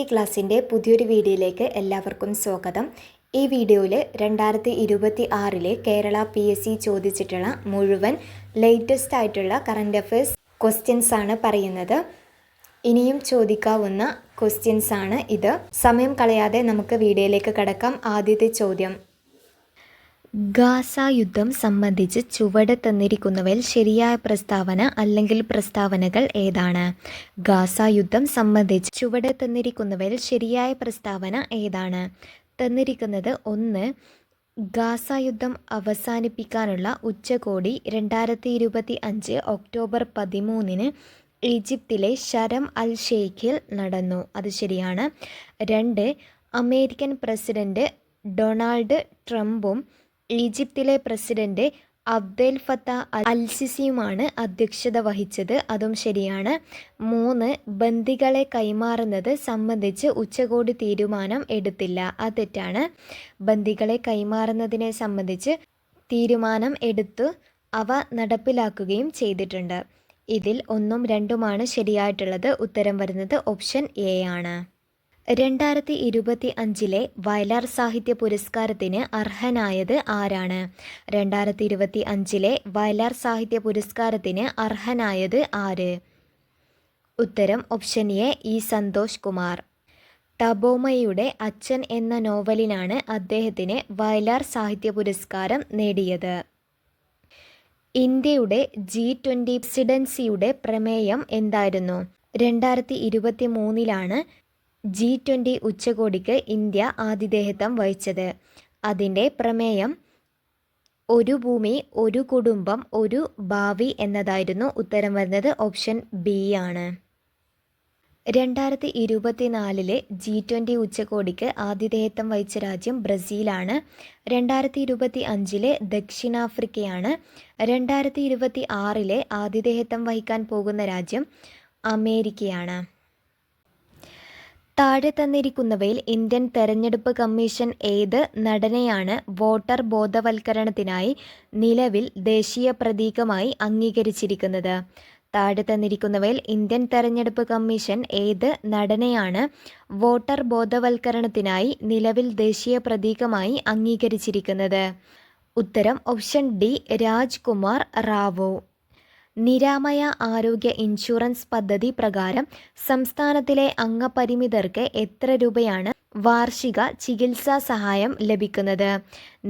ക്ലാസ്സിൻ്റെ പുതിയൊരു വീഡിയോയിലേക്ക് എല്ലാവർക്കും സ്വാഗതം. ഈ വീഡിയോയിൽ 2026 കേരള PSC ചോദിച്ചിട്ടുള്ള മുഴുവൻ ലേറ്റസ്റ്റ് ആയിട്ടുള്ള കറണ്ട് അഫയേഴ്സ് ക്വസ്റ്റ്യൻസ് ആണ് പറയുന്നത്. ഇനിയും ചോദിക്കാവുന്ന ക്വസ്റ്റ്യൻസ് ആണ് ഇത്. സമയം കളയാതെ നമുക്ക് വീഡിയോയിലേക്ക് കടക്കാം. ആദ്യത്തെ ചോദ്യം: ഗാസ യുദ്ധം സംബന്ധിച്ച് ചുവടെ തന്നിരിക്കുന്നവയിൽ ശരിയായ പ്രസ്താവന അല്ലെങ്കിൽ പ്രസ്താവനകൾ ഏതാണ്? ഗാസ യുദ്ധം സംബന്ധിച്ച് ചുവടെ തന്നിരിക്കുന്നവയിൽ ശരിയായ പ്രസ്താവന ഏതാണ്? തന്നിരിക്കുന്നത് 1. ഗാസ യുദ്ധം അവസാനിപ്പിക്കാനുള്ള ഉച്ചകോടി 2025 ഒക്ടോബർ 13 ഈജിപ്തിലെ ഷരം അൽ ഷെയ്ഖിൽ നടന്നു. അത് ശരിയാണ്. 2. അമേരിക്കൻ പ്രസിഡന്റ് ഡൊണാൾഡ് ട്രംപും ഈജിപ്തിലെ പ്രസിഡന്റ് അബ്ദൽ ഫത്താഹ് അൽ സിസിയുമാണ് അധ്യക്ഷത വഹിച്ചത്. അതും ശരിയാണ്. 3. ബന്ദികളെ കൈമാറുന്നത് സംബന്ധിച്ച് ഉച്ചകോടി തീരുമാനം എടുത്തില്ല. അത് തെറ്റാണ്. ബന്ദികളെ കൈമാറുന്നതിനെ സംബന്ധിച്ച് തീരുമാനം എടുത്തു അവ നടപ്പിലാക്കുകയും ചെയ്തിട്ടുണ്ട്. ഇതിൽ 1ഉം 2ഉമാണ് ശരിയായിട്ടുള്ളത്. ഉത്തരം വരുന്നത് ഓപ്ഷൻ എ ആണ്. 2025 വയലാർ സാഹിത്യ പുരസ്കാരത്തിന് അർഹനായത് ആരാണ്? 2025 വയലാർ സാഹിത്യ പുരസ്കാരത്തിന് അർഹനായത് ആര്? ഉത്തരം ഓപ്ഷൻ എ ഇ സന്തോഷ് കുമാർ. തപോമയുടെ അച്ഛൻ എന്ന നോവലിനാണ് അദ്ദേഹത്തിന് വയലാർ സാഹിത്യ പുരസ്കാരം നേടിയത്. ഇന്ത്യയുടെ G20 പ്രസിഡൻസിയുടെ പ്രമേയം എന്തായിരുന്നു? 2023 G20 ഉച്ചകോടിക്ക് ഇന്ത്യ ആതിഥേയത്വം വഹിച്ചത്. അതിൻ്റെ പ്രമേയം ഒരു ഭൂമി, ഒരു കുടുംബം, ഒരു ഭാവി എന്നതായിരുന്നു. ഉത്തരം വരുന്നത് ഓപ്ഷൻ ബി ആണ്. 2024 G20 ഉച്ചകോടിക്ക് ആതിഥേയത്വം വഹിച്ച രാജ്യം ബ്രസീലാണ്. 2025 ദക്ഷിണാഫ്രിക്കയാണ്. 2026 ആതിഥേയത്വം വഹിക്കാൻ പോകുന്ന രാജ്യം അമേരിക്കയാണ്. താഴെ തന്നിരിക്കുന്നവയിൽ ഇന്ത്യൻ തെരഞ്ഞെടുപ്പ് കമ്മീഷൻ ഏത് നടനെയാണ് വോട്ടർ ബോധവൽക്കരണത്തിനായി നിലവിൽ ദേശീയ പ്രതീകമായി അംഗീകരിച്ചിരിക്കുന്നത്? താഴെ തന്നിരിക്കുന്നവയിൽ ഇന്ത്യൻ തെരഞ്ഞെടുപ്പ് കമ്മീഷൻ ഏത് നടനെയാണ് വോട്ടർ ബോധവൽക്കരണത്തിനായി നിലവിൽ ദേശീയ പ്രതീകമായി അംഗീകരിച്ചിരിക്കുന്നത്? ഉത്തരം ഓപ്ഷൻ ഡി രാജ്കുമാർ റാവു. നിരാമയ ആരോഗ്യ ഇൻഷുറൻസ് പദ്ധതി പ്രകാരം സംസ്ഥാനത്തിലെ അംഗപരിമിതർക്ക് എത്ര രൂപയാണ് വാർഷിക ചികിത്സാ സഹായം ലഭിക്കുന്നത്?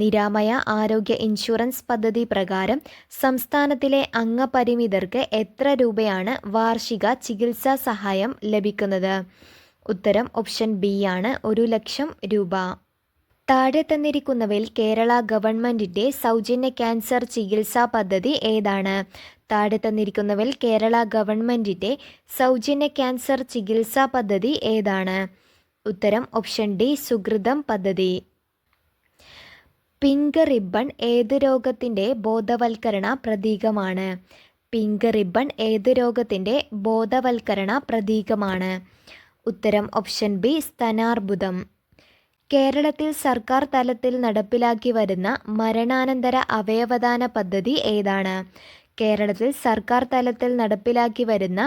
നിരാമയ ആരോഗ്യ ഇൻഷുറൻസ് പദ്ധതി പ്രകാരം സംസ്ഥാനത്തിലെ അംഗപരിമിതർക്ക് എത്ര രൂപയാണ് വാർഷിക ചികിത്സാ സഹായം ലഭിക്കുന്നത്? ഉത്തരം ഓപ്ഷൻ ബി ആണ്, 1,00,000 രൂപ. താഴെ തന്നിരിക്കുന്നവയിൽ കേരള ഗവൺമെൻറ്റിൻ്റെ സൗജന്യ ക്യാൻസർ ചികിത്സാ പദ്ധതി ഏതാണ്? താഴെ തന്നിരിക്കുന്നവയിൽ കേരള ഗവൺമെൻറ്റിൻ്റെ സൗജന്യ ക്യാൻസർ ചികിത്സാ പദ്ധതി ഏതാണ്? ഉത്തരം ഓപ്ഷൻ ഡി സുകൃതം പദ്ധതി. പിങ്ക് റിബൺ ഏത് രോഗത്തിൻ്റെ ബോധവൽക്കരണ പ്രതീകമാണ്? പിങ്ക് റിബൺ ഏത് രോഗത്തിൻ്റെ ബോധവൽക്കരണ പ്രതീകമാണ്? ഉത്തരം ഓപ്ഷൻ ബി സ്തനാർബുദം. കേരളത്തിൽ സർക്കാർ തലത്തിൽ നടപ്പിലാക്കി വരുന്ന മരണാനന്തര അവയവദാന പദ്ധതി ഏതാണ്? കേരളത്തിൽ സർക്കാർ തലത്തിൽ നടപ്പിലാക്കി വരുന്ന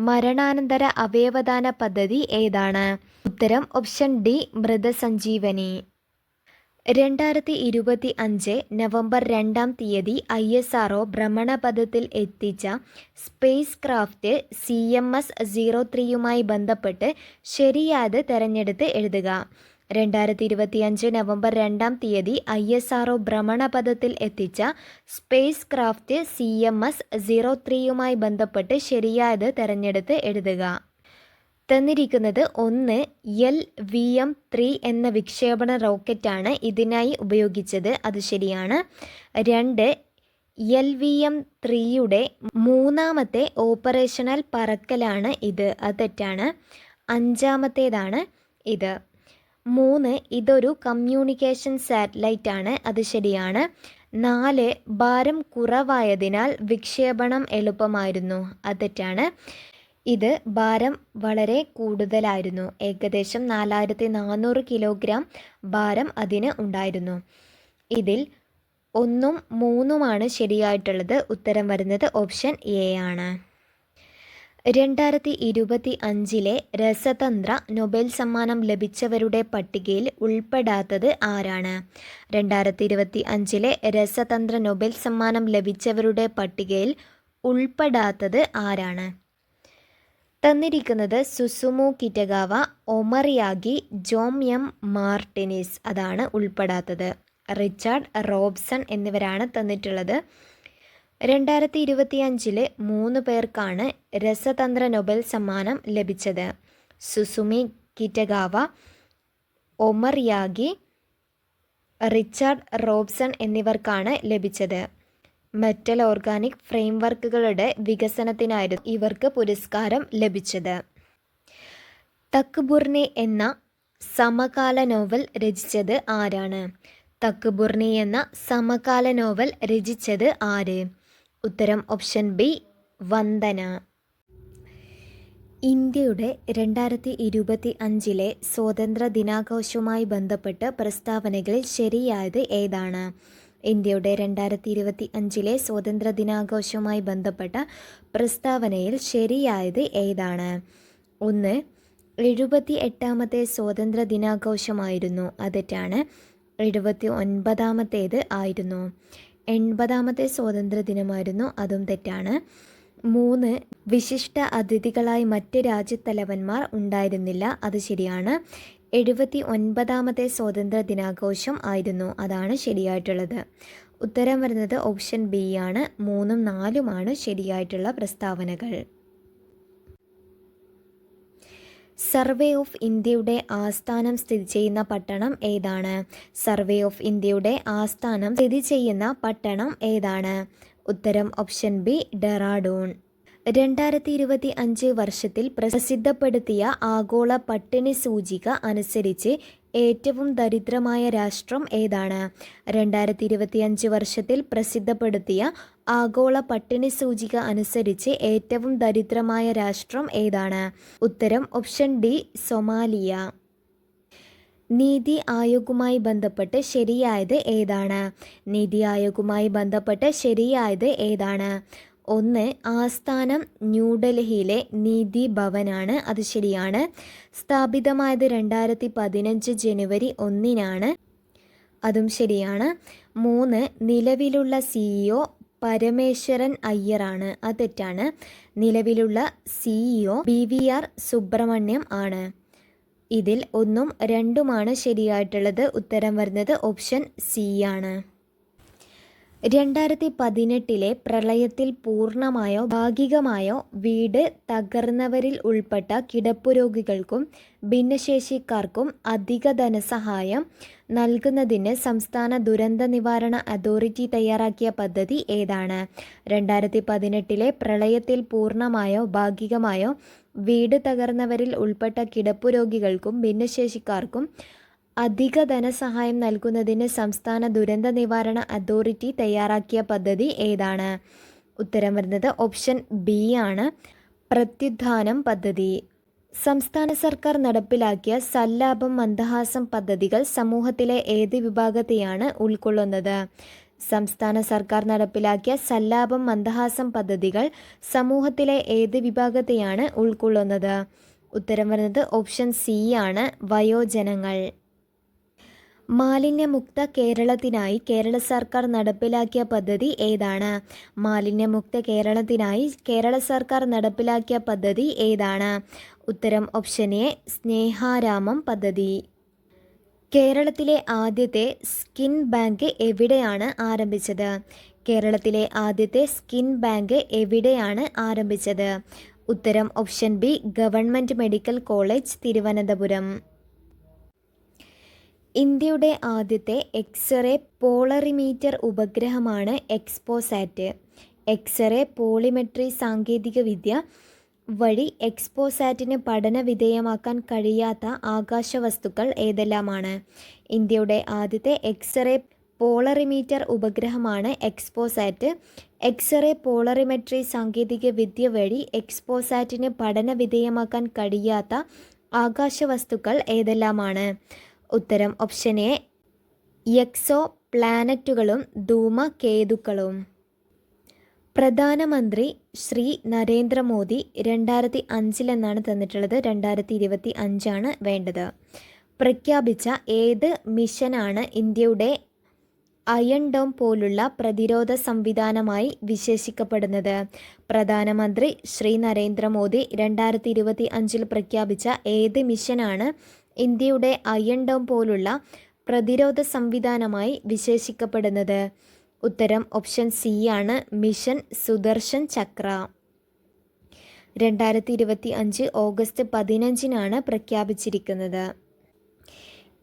മരണാനന്തര അവയവദാന പദ്ധതി ഏതാണ്? ഉത്തരം ഓപ്ഷൻ ഡി മൃതസഞ്ജീവനി. 2025 നവംബർ 2 ISRO ഭ്രമണപഥത്തിൽ എത്തിച്ച സ്പേസ് ക്രാഫ്റ്റ് CMS 03യുമായി ബന്ധപ്പെട്ട് ശരിയായത് തിരഞ്ഞെടുത്ത് എഴുതുക. 2025 നവംബർ 2 ISRO ഭ്രമണപഥത്തിൽ എത്തിച്ച സ്പേസ് ക്രാഫ്റ്റ് CMS 03യുമായി ബന്ധപ്പെട്ട് ശരിയായത് തിരഞ്ഞെടുത്ത് എഴുതുക. തന്നിരിക്കുന്നത് 1 LVM-3 എന്ന വിക്ഷേപണ റോക്കറ്റാണ് ഇതിനായി ഉപയോഗിച്ചത്. അത് ശരിയാണ്. 2 LVM-3യുടെ 3ാമത്തെ ഓപ്പറേഷണൽ പറക്കലാണ് ഇത്. അത് തെറ്റാണ്. 5ാമത്തേതാണ് ഇത്. 3 ഇതൊരു കമ്മ്യൂണിക്കേഷൻ സാറ്റലൈറ്റ് ആണ്. അത് ശരിയാണ്. 4 ഭാരം കുറവായതിനാൽ വിക്ഷേപണം എളുപ്പമായിരുന്നു. അത് തെറ്റാണ്. ഇത് ഭാരം വളരെ കൂടുതലായിരുന്നു. ഏകദേശം 4400 കിലോഗ്രാം ഭാരം അതിന് ഉണ്ടായിരുന്നു. ഇതിൽ 1ഉം 3ഉമാണ് ശരിയായിട്ടുള്ളത്. ഉത്തരം വരുന്നത് ഓപ്ഷൻ എ ആണ്. 2025 രസതന്ത്ര നൊബേൽ സമ്മാനം ലഭിച്ചവരുടെ പട്ടികയിൽ ഉൾപ്പെടാത്തത് ആരാണ്? 2025 രസതന്ത്ര നൊബേൽ സമ്മാനം ലഭിച്ചവരുടെ പട്ടികയിൽ ഉൾപ്പെടാത്തത് ആരാണ്? തന്നിരിക്കുന്നത് സുസുമു കിറ്റഗാവ, Omar Yagi, Jom M Martinez. അതാണ് ഉൾപ്പെടാത്തത്. റിച്ചാർഡ് റോബ്സൺ എന്നിവരാണ് തന്നിട്ടുള്ളത്. 2025 3 പേർക്കാണ് രസതന്ത്ര നൊബേൽ സമ്മാനം ലഭിച്ചത്. Susumu Kitagawa, Omar Yaghi, Richard Robson എന്നിവർക്കാണ് ലഭിച്ചത്. മെറ്റൽ ഓർഗാനിക് ഫ്രെയിംവർക്കുകളുടെ വികസനത്തിനായിരുന്നു ഇവർക്ക് പുരസ്കാരം ലഭിച്ചത്. തക്ബുർനി എന്ന സമകാല നോവൽ രചിച്ചത് ആരാണ്? തക്ബുർനി എന്ന സമകാല നോവൽ രചിച്ചത് ആര്? ഉത്തരം ഓപ്ഷൻ ബി, വന്ദന. ഇന്ത്യയുടെ 2025 സ്വാതന്ത്ര്യ ദിനാഘോഷവുമായി ബന്ധപ്പെട്ട് പ്രസ്താവനകളിൽ ശരിയായത് ഏതാണ്? ഇന്ത്യയുടെ 2025 സ്വാതന്ത്ര്യ ദിനാഘോഷവുമായി ബന്ധപ്പെട്ട പ്രസ്താവനയിൽ ശരിയായത് ഏതാണ്? 1. 78ാമത്തെ സ്വാതന്ത്ര്യ ദിനാഘോഷമായിരുന്നു. അത് തെറ്റാണ്. 79ാമത്തേത് ആയിരുന്നു. 80ാമത്തെ സ്വാതന്ത്ര്യ ദിനമായിരുന്നു. അതും തെറ്റാണ്. 3. വിശിഷ്ട അതിഥികളായി മറ്റ് രാജ്യത്തലവന്മാർ ഉണ്ടായിരുന്നില്ല. അത് ശരിയാണ്. 79ാമത്തെ സ്വാതന്ത്ര്യ ദിനാഘോഷം ആയിരുന്നു. അതാണ് ശരിയായിട്ടുള്ളത്. ഉത്തരം വരുന്നത് ഓപ്ഷൻ ബി ആണ്. 3ഉം 4ഉമാണ് ശരിയായിട്ടുള്ള പ്രസ്താവനകൾ. സർവേ ഓഫ് ഇന്ത്യയുടെ ആസ്ഥാനം സ്ഥിതി ചെയ്യുന്ന പട്ടണം ഏതാണ്? സർവേ ഓഫ് ഇന്ത്യയുടെ ആസ്ഥാനം സ്ഥിതി ചെയ്യുന്ന പട്ടണം ഏതാണ്? ഉത്തരം ഓപ്ഷൻ ബി, ഡെറാഡൂൺ. 2025 വർഷത്തിൽ പ്രസിദ്ധപ്പെടുത്തിയ ആഗോള പട്ടിണി സൂചിക അനുസരിച്ച് ഏറ്റവും ദരിദ്രമായ രാഷ്ട്രം ഏതാണ്? 2025 വർഷത്തിൽ പ്രസിദ്ധപ്പെടുത്തിയ ആഗോള പട്ടിണി സൂചിക അനുസരിച്ച് ഏറ്റവും ദരിദ്രമായ രാഷ്ട്രം ഏതാണ്? ഉത്തരം ഓപ്ഷൻ ഡി, സൊമാലിയ. നീതി ആയോഗുമായി ബന്ധപ്പെട്ട് ശരിയായത് ഏതാണ്? നീതി ആയോഗുമായി ബന്ധപ്പെട്ട് ശരിയായത് ഏതാണ്? 1. ആസ്ഥാനം ന്യൂഡൽഹിയിലെ നീതി ഭവനാണ്. അത് ശരിയാണ്. സ്ഥാപിതമായത് 2015 ജനുവരി 1-നാണ്. അതും ശരിയാണ്. 3. നിലവിലുള്ള CEO പരമേശ്വരൻ അയ്യറാണ്. അത് തെറ്റാണ്. നിലവിലുള്ള CEO BVR സുബ്രഹ്മണ്യം ആണ്. ഇതിൽ 1ഉം 2ഉമാണ് ശരിയായിട്ടുള്ളത്. ഉത്തരം വരുന്നത് ഓപ്ഷൻ സി ആണ്. 2018 പ്രളയത്തിൽ പൂർണ്ണമായോ ഭാഗികമായോ വീട് തകർന്നവരിൽ ഉൾപ്പെട്ട കിടപ്പുരോഗികൾക്കും ഭിന്നശേഷിക്കാർക്കും അധിക ധനസഹായം നൽകുന്നതിന് സംസ്ഥാന ദുരന്ത നിവാരണ അതോറിറ്റി തയ്യാറാക്കിയ പദ്ധതി ഏതാണ്? 2018 പ്രളയത്തിൽ പൂർണ്ണമായോ ഭാഗികമായോ വീട് തകർന്നവരിൽ ഉൾപ്പെട്ട കിടപ്പുരോഗികൾക്കും ഭിന്നശേഷിക്കാർക്കും അധിക ധനസഹായം നൽകുന്നതിന് സംസ്ഥാന ദുരന്ത നിവാരണ അതോറിറ്റി തയ്യാറാക്കിയ പദ്ധതി ഏതാണ്? ഉത്തരം വരുന്നത് ഓപ്ഷൻ ബി ആണ്. പ്രത്യുത്ഥാനം പദ്ധതി. സംസ്ഥാന സർക്കാർ നടപ്പിലാക്കിയ സല്ലാപം മന്ദഹാസം പദ്ധതികൾ സമൂഹത്തിലെ ഏത് വിഭാഗത്തെയാണ് ഉൾക്കൊള്ളുന്നത്? സംസ്ഥാന സർക്കാർ നടപ്പിലാക്കിയ സല്ലാപം മന്ദഹാസം പദ്ധതികൾ സമൂഹത്തിലെ ഏത് വിഭാഗത്തെയാണ് ഉൾക്കൊള്ളുന്നത്? ഉത്തരം വരുന്നത് ഓപ്ഷൻ സി ആണ്, വയോജനങ്ങൾ. മാലിന്യമുക്ത കേരളത്തിനായി കേരള സർക്കാർ നടപ്പിലാക്കിയ പദ്ധതി ഏതാണ്? മാലിന്യമുക്ത കേരളത്തിനായി കേരള സർക്കാർ നടപ്പിലാക്കിയ പദ്ധതി ഏതാണ്? ഉത്തരം ഓപ്ഷൻ എ, സ്നേഹാരാമം പദ്ധതി. കേരളത്തിലെ ആദ്യത്തെ സ്കിൻ ബാങ്ക് എവിടെയാണ് ആരംഭിച്ചത്? കേരളത്തിലെ ആദ്യത്തെ സ്കിൻ ബാങ്ക് എവിടെയാണ് ആരംഭിച്ചത്? ഉത്തരം option B, government medical college, Thiruvananthapuram. ഇന്ത്യയുടെ ആദ്യത്തെ എക്സ്റേ പോളറിമീറ്റർ ഉപഗ്രഹമാണ് എക്സ്പോസാറ്റ്. എക്സ്റേ പോളിമെട്രി സാങ്കേതികവിദ്യ വഴി എക്സ്പോസാറ്റിന് പഠന വിധേയമാക്കാൻ കഴിയാത്ത ആകാശവസ്തുക്കൾ ഏതെല്ലാമാണ്? ഇന്ത്യയുടെ ആദ്യത്തെ എക്സ്റേ പോളറിമീറ്റർ ഉപഗ്രഹമാണ് എക്സ്പോസാറ്റ്. എക്സ്റേ പോളറിമെട്രി സാങ്കേതികവിദ്യ വഴി എക്സ്പോസാറ്റിന് പഠന വിധേയമാക്കാൻ കഴിയാത്ത ആകാശവസ്തുക്കൾ ഏതെല്ലാമാണ്? ഉത്തരം ഓപ്ഷൻ എ, എക്സോ പ്ലാനറ്റുകളും ധൂമകേതുക്കളും. പ്രധാനമന്ത്രി ശ്രീ നരേന്ദ്രമോദി 2005 എന്നാണ് തന്നിട്ടുള്ളത്. 2025 വേണ്ടത്. പ്രഖ്യാപിച്ച ഏത് മിഷനാണ് ഇന്ത്യയുടെ അയൺ ഡോം പോലുള്ള പ്രതിരോധ സംവിധാനമായി വിശേഷിക്കപ്പെടുന്നത്? പ്രധാനമന്ത്രി ശ്രീ നരേന്ദ്രമോദി 2025 പ്രഖ്യാപിച്ച ഏത് മിഷനാണ് ഇന്ത്യയുടെ അയൺ ഡോം പോലുള്ള പ്രതിരോധ സംവിധാനമായി വിശേഷിക്കപ്പെടുന്നത്? ഉത്തരം ഓപ്ഷൻ സി ആണ്, മിഷൻ സുദർശൻ ചക്ര. 2025 ഓഗസ്റ്റ് 15 പ്രഖ്യാപിച്ചിരിക്കുന്നത്.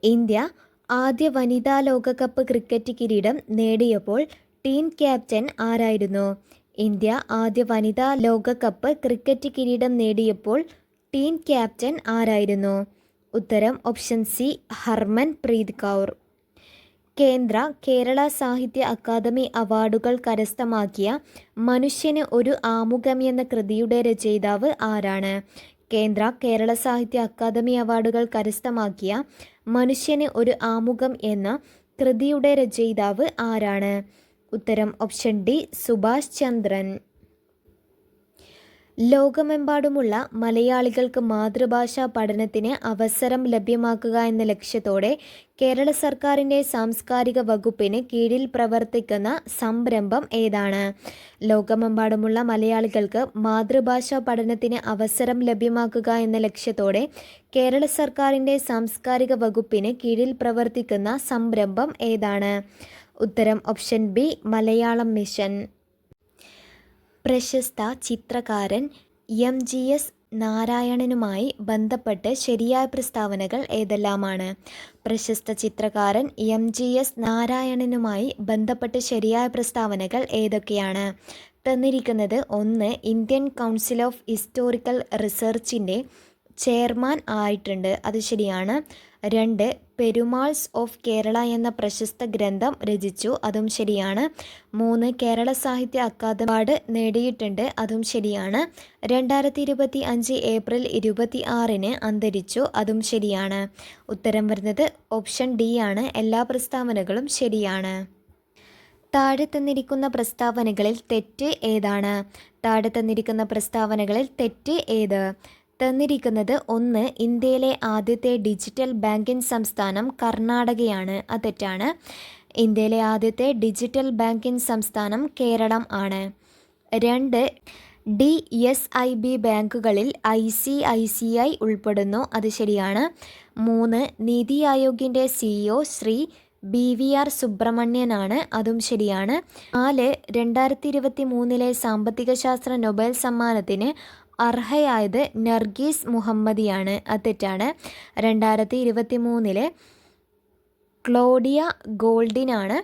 ഇന്ത്യ ആദ്യ വനിതാ ലോകകപ്പ് ക്രിക്കറ്റ് കിരീടം നേടിയപ്പോൾ ടീം ക്യാപ്റ്റൻ ആരായിരുന്നു? ഇന്ത്യ ആദ്യ വനിതാ ലോകകപ്പ് ക്രിക്കറ്റ് കിരീടം നേടിയപ്പോൾ ടീം ക്യാപ്റ്റൻ ആരായിരുന്നു? ഉത്തരം ഓപ്ഷൻ സി, ഹർമൻ പ്രീത് കൗർ. കേരള സാഹിത്യ അക്കാദമി അവാർഡുകൾ കരസ്ഥമാക്കിയ മനുഷ്യന് ഒരു ആമുഖം എന്ന കൃതിയുടെ രചയിതാവ് ആരാണ്? കേരള സാഹിത്യ അക്കാദമി അവാർഡുകൾ കരസ്ഥമാക്കിയ മനുഷ്യന് ഒരു ആമുഖം എന്ന കൃതിയുടെ രചയിതാവ് ആരാണ്? ഉത്തരം ഓപ്ഷൻ ഡി, സുഭാഷ് ചന്ദ്രൻ. ലോകമെമ്പാടുമുള്ള മലയാളികൾക്ക് മാതൃഭാഷാ പഠനത്തിന് അവസരം ലഭ്യമാക്കുക എന്ന ലക്ഷ്യത്തോടെ കേരള സർക്കാരിൻ്റെ സാംസ്കാരിക വകുപ്പിന് കീഴിൽ പ്രവർത്തിക്കുന്ന സംരംഭം ഏതാണ്? ലോകമെമ്പാടുമുള്ള മലയാളികൾക്ക് മാതൃഭാഷാ പഠനത്തിന് അവസരം ലഭ്യമാക്കുക എന്ന ലക്ഷ്യത്തോടെ കേരള സർക്കാരിൻ്റെ സാംസ്കാരിക വകുപ്പിന് കീഴിൽ പ്രവർത്തിക്കുന്ന സംരംഭം ഏതാണ്? ഉത്തരം ഓപ്ഷൻ ബി, മലയാളം മിഷൻ. പ്രശസ്ത ചിത്രകാരൻ MGS നാരായണനുമായി ബന്ധപ്പെട്ട് ശരിയായ പ്രസ്താവനകൾ ഏതെല്ലാമാണ്? പ്രശസ്ത ചിത്രകാരൻ MGS നാരായണനുമായി ബന്ധപ്പെട്ട് ശരിയായ പ്രസ്താവനകൾ ഏതൊക്കെയാണ്? തന്നിരിക്കുന്നത്: 1. ഇന്ത്യൻ കൗൺസിൽ ഓഫ് ഹിസ്റ്റോറിക്കൽ റിസർച്ചിൻ്റെ ചെയർമാൻ ആയിട്ടുണ്ട്, അത് ശരിയാണ്. 2. പെരുമാൾസ് ഓഫ് കേരള എന്ന പ്രശസ്ത ഗ്രന്ഥം രചിച്ചു, അതും ശരിയാണ്. 3. കേരള സാഹിത്യ അക്കാദമി അവാർഡ് നേടിയിട്ടുണ്ട്, അതും ശരിയാണ്. 2025 ഏപ്രിൽ 26 അന്തരിച്ചു, അതും ശരിയാണ്. ഉത്തരം വരുന്നത് ഓപ്ഷൻ ഡി ആണ്, എല്ലാ പ്രസ്താവനകളും ശരിയാണ്. താഴെ തന്നിരിക്കുന്ന പ്രസ്താവനകളിൽ തെറ്റ് ഏതാണ്? താഴെ തന്നിരിക്കുന്ന പ്രസ്താവനകളിൽ തെറ്റ് ഏത്? തന്നിരിക്കുന്നത്: 1. ഇന്ത്യയിലെ ആദ്യത്തെ ഡിജിറ്റൽ ബാങ്കിംഗ് സംസ്ഥാനം കർണാടകയാണ്, അത് തെറ്റാണ്. ഇന്ത്യയിലെ ആദ്യത്തെ ഡിജിറ്റൽ ബാങ്കിംഗ് സംസ്ഥാനം കേരളം ആണ്. 2. DSIB ബാങ്കുകളിൽ ICICI ഉൾപ്പെടുന്നു, അത് ശരിയാണ്. 3. നീതി ആയോഗിൻ്റെ CEO ശ്രീ BVR സുബ്രഹ്മണ്യനാണ്, അതും ശരിയാണ്. 4. 2023 സാമ്പത്തിക ശാസ്ത്ര നൊബേൽ സമ്മാനത്തിന് അർഹയായത് നർഗീസ് മുഹമ്മദിയാണ്, അത് തെറ്റാണ്. 2023 ക്ലോഡിയ ഗോൾഡിനാണ്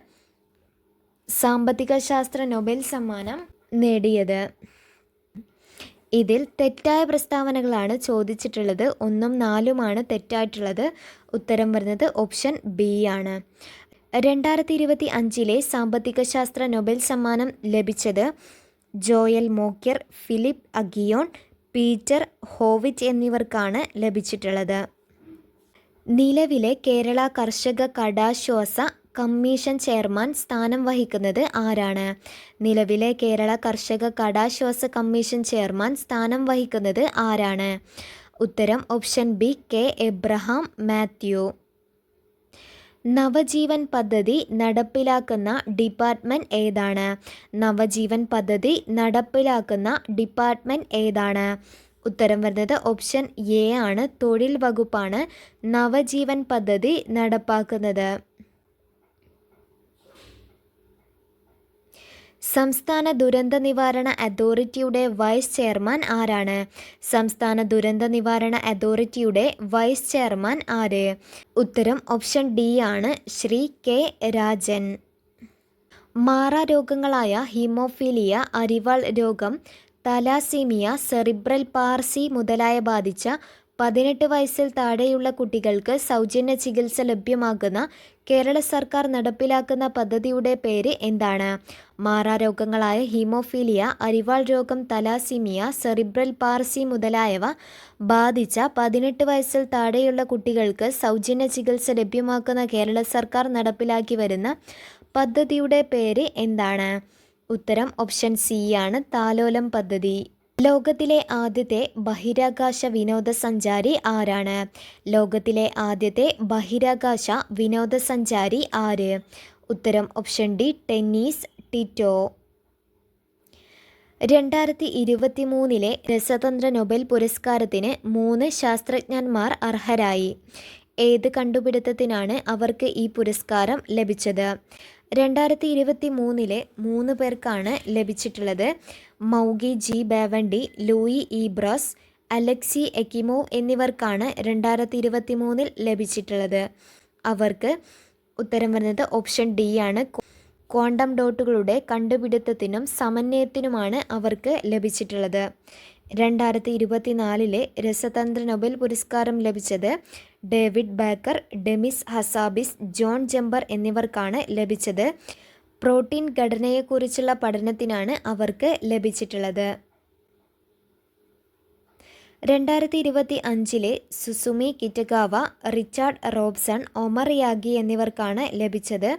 സാമ്പത്തിക ശാസ്ത്ര നൊബേൽ സമ്മാനം നേടിയത്. ഇതിൽ തെറ്റായ പ്രസ്താവനകളാണ് ചോദിച്ചിട്ടുള്ളത്. 1ഉം 4ഉമാണ് തെറ്റായിട്ടുള്ളത്. ഉത്തരം വരുന്നത് ഓപ്ഷൻ ബി ആണ്. 2025 സാമ്പത്തിക ശാസ്ത്ര നൊബേൽ സമ്മാനം ലഭിച്ചത് Joel Mokyr, Philippe Aghion, Peter Howitt എന്നിവർക്കാണ് ലഭിച്ചിട്ടുള്ളത്. നിലവിലെ കേരള കർഷക കടാശ്വാസ കമ്മീഷൻ ചെയർമാൻ സ്ഥാനം വഹിക്കുന്നത് ആരാണ്? നിലവിലെ കേരള കർഷക കടാശ്വാസ കമ്മീഷൻ ചെയർമാൻ സ്ഥാനം വഹിക്കുന്നത് ആരാണ്? ഉത്തരം option B, K Abraham Mathew. Navajeevan പദ്ധതി നടപ്പിലാക്കുന്ന ഡിപ്പാർട്ട്മെൻറ്റ് ഏതാണ്? നവജീവൻ പദ്ധതി നടപ്പിലാക്കുന്ന ഡിപ്പാർട്ട്മെൻറ്റ് ഏതാണ്? ഉത്തരം വരുന്നത് ഓപ്ഷൻ എ ആണ്, തൊഴിൽ വകുപ്പാണ് നവജീവൻ പദ്ധതി നടപ്പാക്കുന്നത്. സംസ്ഥാന ദുരന്ത നിവാരണ അതോറിറ്റിയുടെ വൈസ് ചെയർമാൻ ആരാണ്? സംസ്ഥാന ദുരന്ത നിവാരണ അതോറിറ്റിയുടെ വൈസ് ചെയർമാൻ ആര്? ഉത്തരം ഓപ്ഷൻ ഡി ആണ്, ശ്രീ കെ രാജൻ. മാറാരോഗങ്ങളായ ഹീമോഫീലിയ, അരിവാൾ രോഗം, തലാസീമിയ, സെറിബ്രൽ പാൾസി മുതലായ ബാധിച്ച 18 വയസ്സിൽ താഴെയുള്ള കുട്ടികൾക്ക് സൗജന്യ ചികിത്സ ലഭ്യമാക്കുന്ന കേരള സർക്കാർ നടപ്പിലാക്കുന്ന പദ്ധതിയുടെ പേര് എന്താണ്? മാറാരോഗങ്ങളായ ഹീമോഫീലിയ, അരിവാൾ രോഗം, തലാസീമിയ, സെറിബ്രൽ പാൾസി മുതലായവ ബാധിച്ച 18 വയസ്സിൽ താഴെയുള്ള കുട്ടികൾക്ക് സൗജന്യ ചികിത്സ ലഭ്യമാക്കുന്ന കേരള സർക്കാർ നടപ്പിലാക്കി വരുന്ന പദ്ധതിയുടെ പേര് എന്താണ്? ഉത്തരം ഓപ്ഷൻ സി ആണ്, താലോലം പദ്ധതി. ലോകത്തിലെ ആദ്യത്തെ ബഹിരാകാശ വിനോദസഞ്ചാരി ആരാണ്? ലോകത്തിലെ ആദ്യത്തെ ബഹിരാകാശ വിനോദസഞ്ചാരി ആര്? ഉത്തരം ഓപ്ഷൻ ഡി, ടെന്നീസ് ടിറ്റോ. 2023 രസതന്ത്ര നൊബേൽ പുരസ്കാരത്തിന് 3 ശാസ്ത്രജ്ഞന്മാർ അർഹരായി. ഏത് കണ്ടുപിടുത്തത്തിനാണ് അവർക്ക് ഈ പുരസ്കാരം ലഭിച്ചത്? 2023 3 പേർക്കാണ് ലഭിച്ചിട്ടുള്ളത്. Moungi G Bawendi, Louis E Brus, Alexei Ekimov എന്നിവർക്കാണ് 2023 ലഭിച്ചിട്ടുള്ളത്. അവർക്ക് ഉത്തരം വരുന്നത് ഓപ്ഷൻ ഡി ആണ്. ക്വാണ്ടം ഡോട്ടുകളുടെ കണ്ടുപിടുത്തത്തിനും സമന്വയത്തിനുമാണ് അവർക്ക് ലഭിച്ചിട്ടുള്ളത്. 2024 രസതന്ത്ര നൊബേൽ പുരസ്കാരം ലഭിച്ചത് David Baker, Demis Hassabis, John Jumper എന്നിവർക്കാണ് ലഭിച്ചത്. പ്രോട്ടീൻ ഘടനയെക്കുറിച്ചുള്ള പഠനത്തിനാണ് അവർക്ക് ലഭിച്ചിട്ടുള്ളത്. 2025 Susumu Kitagawa, Richard Robson, Omar Yaghi എന്നിവർക്കാണ് ലഭിച്ചത്.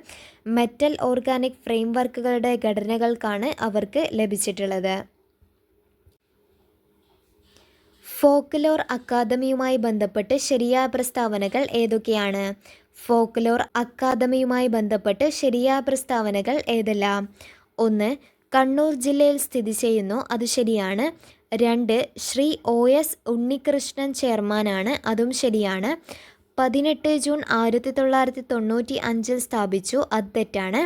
മെറ്റൽ ഓർഗാനിക് ഫ്രെയിംവർക്കുകളുടെ ഘടനകൾക്കാണ് അവർക്ക് ലഭിച്ചിട്ടുള്ളത്. ഫോക്ലോർ അക്കാദമിയുമായി ബന്ധപ്പെട്ട് ശരിയായ പ്രസ്താവനകൾ ഏതൊക്കെയാണ്? ഫോക്ലോർ അക്കാദമിയുമായി ബന്ധപ്പെട്ട് ശരിയായ പ്രസ്താവനകൾ ഏതെല്ലാം? 1. കണ്ണൂർ ജില്ലയിൽ സ്ഥിതി ചെയ്യുന്നു, അത് ശരിയാണ്. 2. ശ്രീ OS ഉണ്ണികൃഷ്ണൻ ചെയർമാനാണ്, അതും ശരിയാണ്. 18 ജൂൺ 1995 സ്ഥാപിച്ചു, അത് തെറ്റാണ്.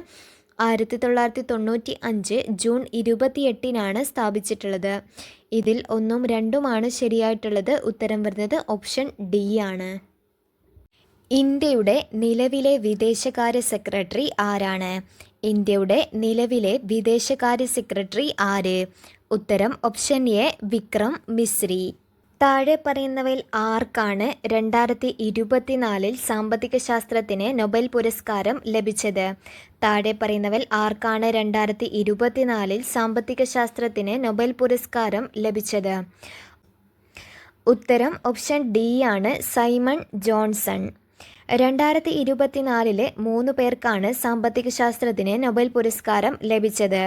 1995 ജൂൺ 28 സ്ഥാപിച്ചിട്ടുള്ളത്. ഇതിൽ 1ഉം 2ഉമാണ് ശരിയായിട്ടുള്ളത്. ഉത്തരം വരുന്നത് ഓപ്ഷൻ ഡി ആണ്. ഇന്ത്യയുടെ നിലവിലെ വിദേശകാര്യ സെക്രട്ടറി ആരാണ്? ഇന്ത്യയുടെ നിലവിലെ വിദേശകാര്യ സെക്രട്ടറി ആര്? ഉത്തരം ഓപ്ഷൻ എ, വിക്രം മിശ്രി. താഴെ പറയുന്നവയിൽ ആർക്കാണ് 2024 സാമ്പത്തിക ശാസ്ത്രത്തിന് നൊബേൽ പുരസ്കാരം ലഭിച്ചത്? താഴെ പറയുന്നവയിൽ ആർക്കാണ് 2024 സാമ്പത്തിക ശാസ്ത്രത്തിന് നൊബേൽ പുരസ്കാരം ലഭിച്ചത്? ഉത്തരം ഓപ്ഷൻ ഡി ആണ്, സൈമൺ ജോൺസൺ. 2024 3 പേർക്കാണ് സാമ്പത്തിക ശാസ്ത്രത്തിന് നൊബേൽ പുരസ്കാരം ലഭിച്ചത്.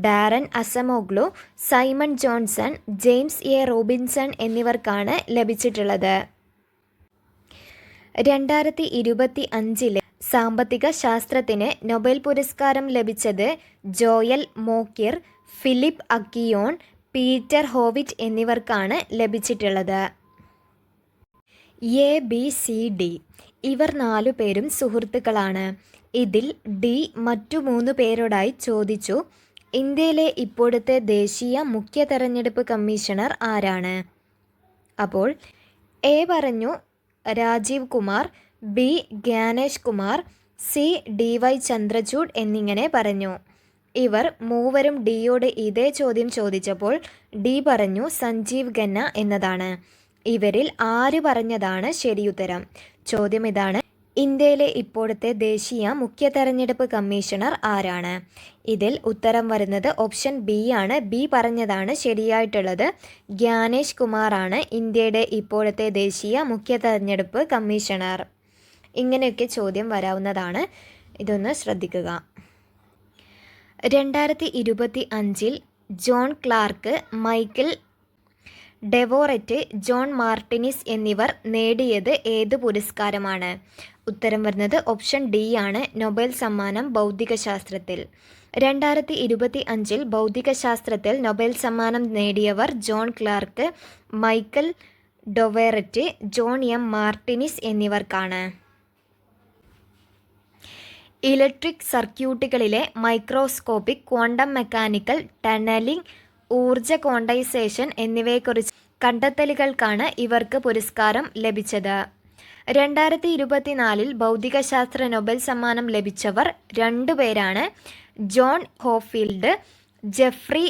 Daron Acemoglu, Simon Johnson, James A Robinson എന്നിവർക്കാണ് ലഭിച്ചിട്ടുള്ളത്. 2025 സാമ്പത്തിക ശാസ്ത്രത്തിന് നൊബേൽ പുരസ്കാരം ലഭിച്ചത് Joel Mokyr, Philippe Aghion, Peter Howitt എന്നിവർക്കാണ് ലഭിച്ചിട്ടുള്ളത്. എ, ബി, സി, ഡി ഇവർ 4 പേരും സുഹൃത്തുക്കളാണ്. ഇതിൽ ഡി മറ്റു 3 പേരോടായി ചോദിച്ചു. ഇന്ത്യയിലെ ഇപ്പോഴത്തെ ദേശീയ മുഖ്യ തെരഞ്ഞെടുപ്പ് കമ്മീഷണർ ആരാണ്? അപ്പോൾ എ പറഞ്ഞു Rajiv Kumar, B Gyanesh Kumar, C DY Chandrachud എന്നിങ്ങനെ പറഞ്ഞു. ഇവർ മൂവരും ഡിയോട് ഇതേ ചോദ്യം ചോദിച്ചപ്പോൾ ഡി പറഞ്ഞു സഞ്ജീവ് ഖന്ന എന്നതാണ്. ഇവരിൽ ആര് പറഞ്ഞതാണ് ശരിയുത്തരം? ചോദ്യം ഇതാണ്, ഇന്ത്യയിലെ ഇപ്പോഴത്തെ ദേശീയ മുഖ്യ തെരഞ്ഞെടുപ്പ് കമ്മീഷണർ ആരാണ്? ഇതിൽ ഉത്തരം വരുന്നത് ഓപ്ഷൻ ബി ആണ്. ബി പറഞ്ഞതാണ് ശരിയായിട്ടുള്ളത്. ജ്ഞാനേഷ് കുമാറാണ് ഇന്ത്യയുടെ ഇപ്പോഴത്തെ ദേശീയ മുഖ്യ തെരഞ്ഞെടുപ്പ് കമ്മീഷണർ. ഇങ്ങനെയൊക്കെ ചോദ്യം വരാവുന്നതാണ്, ഇതൊന്ന് ശ്രദ്ധിക്കുക. 2025 John Clarke, Michel Devoret, John Martinis എന്നിവർ നേടിയത് ഏത് പുരസ്കാരമാണ്? ഉത്തരം വരുന്നത് ഓപ്ഷൻ ഡി ആണ്, നൊബേൽ സമ്മാനം ഭൗതികശാസ്ത്രത്തിൽ. 2025 ഭൗതികശാസ്ത്രത്തിൽ നൊബേൽ സമ്മാനം നേടിയവർ John Clarke, Michel Devoret, John M Martinis എന്നിവർക്കാണ്. ഇലക്ട്രിക് സർക്യൂട്ടുകളിലെ മൈക്രോസ്കോപ്പിക്, ക്വാണ്ടം മെക്കാനിക്കൽ, ടണലിംഗ്, ഊർജ ക്വാണ്ടൈസേഷൻ എന്നിവയെക്കുറിച്ച് കണ്ടെത്തലുകൾക്കാണ് ഇവർക്ക് പുരസ്കാരം ലഭിച്ചത്. 2024 ഭൗതികശാസ്ത്ര നൊബേൽ സമ്മാനം ലഭിച്ചവർ 2 പേരാണ്. John Hopfield, Geoffrey